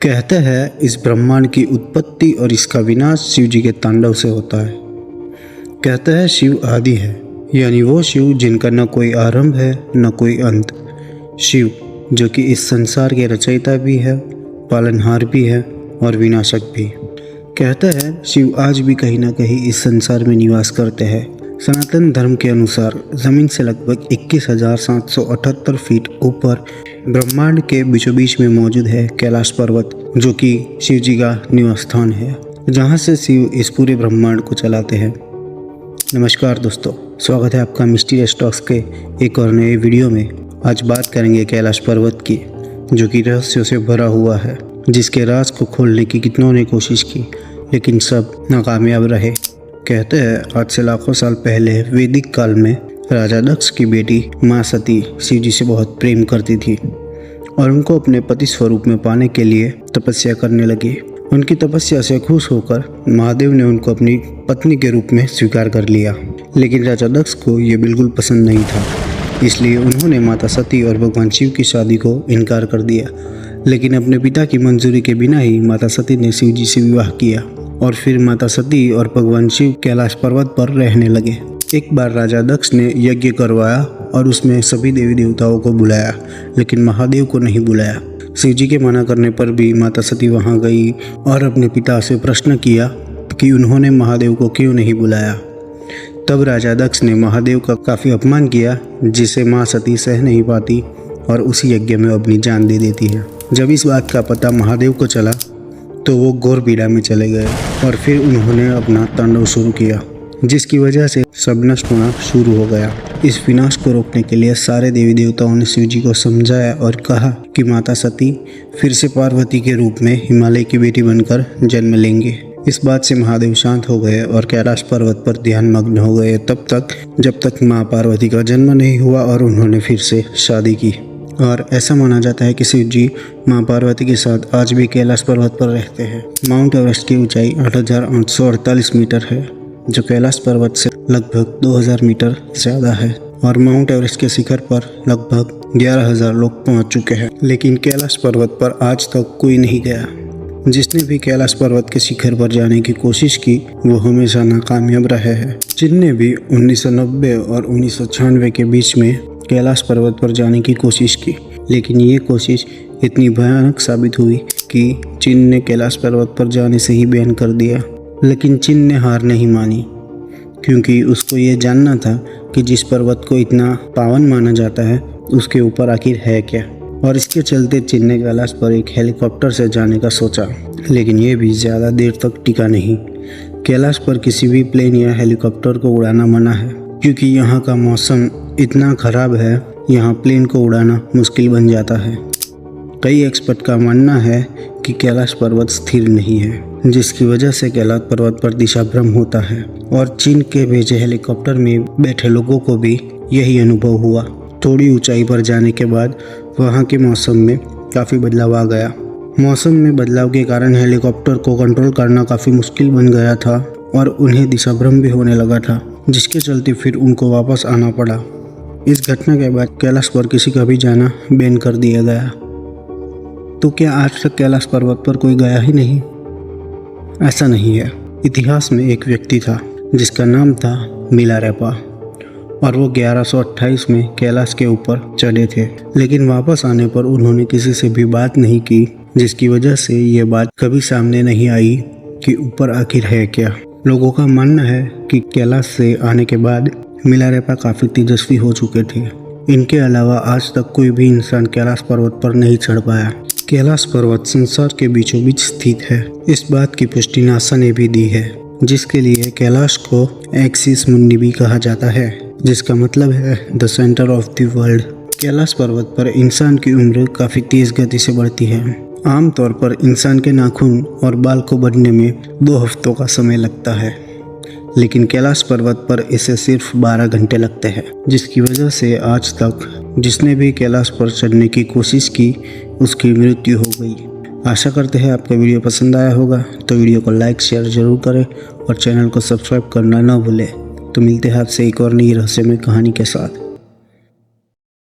कहते हैं इस ब्रह्मांड की उत्पत्ति और इसका विनाश शिव जी के तांडव से होता है। कहते हैं शिव आदि है, यानी वो शिव जिनका न कोई आरंभ है न कोई अंत। शिव जो कि इस संसार के रचयिता भी है, पालनहार भी है और विनाशक भी। कहते हैं शिव आज भी कहीं ना कहीं इस संसार में निवास करते हैं। सनातन धर्म के अनुसार ज़मीन से लगभग 21,778 फीट ऊपर ब्रह्मांड के बीचों बीच में मौजूद है कैलाश पर्वत, जो कि शिव जी का निवास स्थान है, जहाँ से शिव इस पूरे ब्रह्मांड को चलाते हैं। नमस्कार दोस्तों, स्वागत है आपका मिस्टीरियस टॉक्स के एक और नए वीडियो में। आज बात करेंगे कैलाश पर्वत की, जो कि रहस्यों से भरा हुआ है, जिसके राज को खोलने की कितनों ने कोशिश की लेकिन सब नाकामयाब रहे। कहते हैं आज से लाखों साल पहले वैदिक काल में राजा दक्ष की बेटी माँ सती शिव जी से बहुत प्रेम करती थी और उनको अपने पति स्वरूप में पाने के लिए तपस्या करने लगी। उनकी तपस्या से खुश होकर महादेव ने उनको अपनी पत्नी के रूप में स्वीकार कर लिया, लेकिन राजा दक्ष को ये बिल्कुल पसंद नहीं था। इसलिए उन्होंने माता सती और भगवान शिव की शादी को इनकार कर दिया। लेकिन अपने पिता की मंजूरी के बिना ही माता सती ने शिव जी से विवाह किया और फिर माता सती और भगवान शिव कैलाश पर्वत पर रहने लगे। एक बार राजा दक्ष ने यज्ञ करवाया और उसमें सभी देवी देवताओं को बुलाया, लेकिन महादेव को नहीं बुलाया। शिव जी के मना करने पर भी माता सती वहां गई और अपने पिता से प्रश्न किया कि उन्होंने महादेव को क्यों नहीं बुलाया। तब राजा दक्ष ने महादेव का काफ़ी अपमान किया, जिसे माँ सती सह नहीं पाती और उसी यज्ञ में अपनी जान दे देती है। जब इस बात का पता महादेव को चला तो वो घोर पीड़ा में चले गए और फिर उन्होंने अपना तांडव शुरू किया, जिसकी वजह से सब नष्ट होना शुरू हो गया। इस विनाश को रोकने के लिए सारे देवी देवताओं ने शिव जी को समझाया और कहा कि माता सती फिर से पार्वती के रूप में हिमालय की बेटी बनकर जन्म लेंगे। इस बात से महादेव शांत हो गए और कैलाश पर्वत पर ध्यान मग्न हो गए तब तक जब तक माँ पार्वती का जन्म नहीं हुआ और उन्होंने फिर से शादी की। और ऐसा माना जाता है कि शिव जी माँ पार्वती के साथ आज भी कैलाश पर्वत पर रहते हैं। माउंट एवरेस्ट की ऊंचाई 8,848 मीटर है, जो कैलाश पर्वत से लगभग 2,000 मीटर ज़्यादा है और माउंट एवरेस्ट के शिखर पर लगभग 11,000 लोग पहुंच चुके हैं, लेकिन कैलाश पर्वत पर आज तक कोई नहीं गया। जिसने भी कैलाश पर्वत के शिखर पर जाने की कोशिश की वो हमेशा नाकामयाब रहे हैं। जिनने भी 1990 और 1996 के बीच में कैलाश पर्वत पर जाने की कोशिश की, लेकिन ये कोशिश इतनी भयानक साबित हुई कि चीन ने कैलाश पर्वत पर जाने से ही बैन कर दिया। लेकिन चीन ने हार नहीं मानी, क्योंकि उसको ये जानना था कि जिस पर्वत को इतना पावन माना जाता है उसके ऊपर आखिर है क्या। और इसके चलते चीन ने कैलाश पर एक हेलीकॉप्टर से जाने का सोचा, लेकिन ये भी ज़्यादा देर तक टिका नहीं। कैलाश पर किसी भी प्लेन या हेलीकॉप्टर को उड़ाना मना है, क्योंकि यहाँ का मौसम इतना ख़राब है, यहाँ प्लेन को उड़ाना मुश्किल बन जाता है। कई एक्सपर्ट का मानना है कि कैलाश पर्वत स्थिर नहीं है, जिसकी वजह से कैलाश पर्वत पर दिशा भ्रम होता है और चीन के भेजे हेलीकॉप्टर में बैठे लोगों को भी यही अनुभव हुआ। थोड़ी ऊंचाई पर जाने के बाद वहाँ के मौसम में काफ़ी बदलाव आ गया। मौसम में बदलाव के कारण हेलीकॉप्टर को कंट्रोल करना काफ़ी मुश्किल बन गया था और उन्हें दिशा भ्रम भी होने लगा था, जिसके चलते फिर उनको वापस आना पड़ा। इस घटना के बाद कैलाश पर किसी का भी जाना बैन कर दिया गया। तो क्या आज तक कैलाश पर्वत पर कोई गया ही नहीं? ऐसा नहीं है। इतिहास में एक व्यक्ति था जिसका नाम था मिलारेपा और वो 1128 में कैलाश के ऊपर चढ़े थे, लेकिन वापस आने पर उन्होंने किसी से भी बात नहीं की, जिसकी वजह से ये बात कभी सामने नहीं आई कि ऊपर आखिर है क्या। लोगों का मानना है कि कैलाश से आने के बाद मिलारेपा काफ़ी तेजस्वी हो चुके थे। इनके अलावा आज तक कोई भी इंसान कैलाश पर्वत पर नहीं चढ़ पाया। कैलाश पर्वत संसार के बीचों बीच स्थित है, इस बात की पुष्टि नासा ने भी दी है, जिसके लिए कैलाश को एक्सिस मुंडी भी कहा जाता है, जिसका मतलब है the centre of the world. Kailash पर्वत पर इंसान की उम्र काफ़ी तेज़ गति से बढ़ती है। आमतौर पर इंसान के नाखून और बाल को बढ़ने में 2 हफ्तों का समय लगता है, लेकिन कैलाश पर्वत पर इसे सिर्फ 12 घंटे लगते हैं, जिसकी वजह से आज तक जिसने भी कैलाश पर चढ़ने की कोशिश की उसकी मृत्यु हो गई। आशा करते हैं आपका वीडियो पसंद आया होगा, तो वीडियो को लाइक शेयर ज़रूर करें और चैनल को सब्सक्राइब करना ना भूलें। तो मिलते हैं आपसे एक और नई रहस्यमय कहानी के साथ।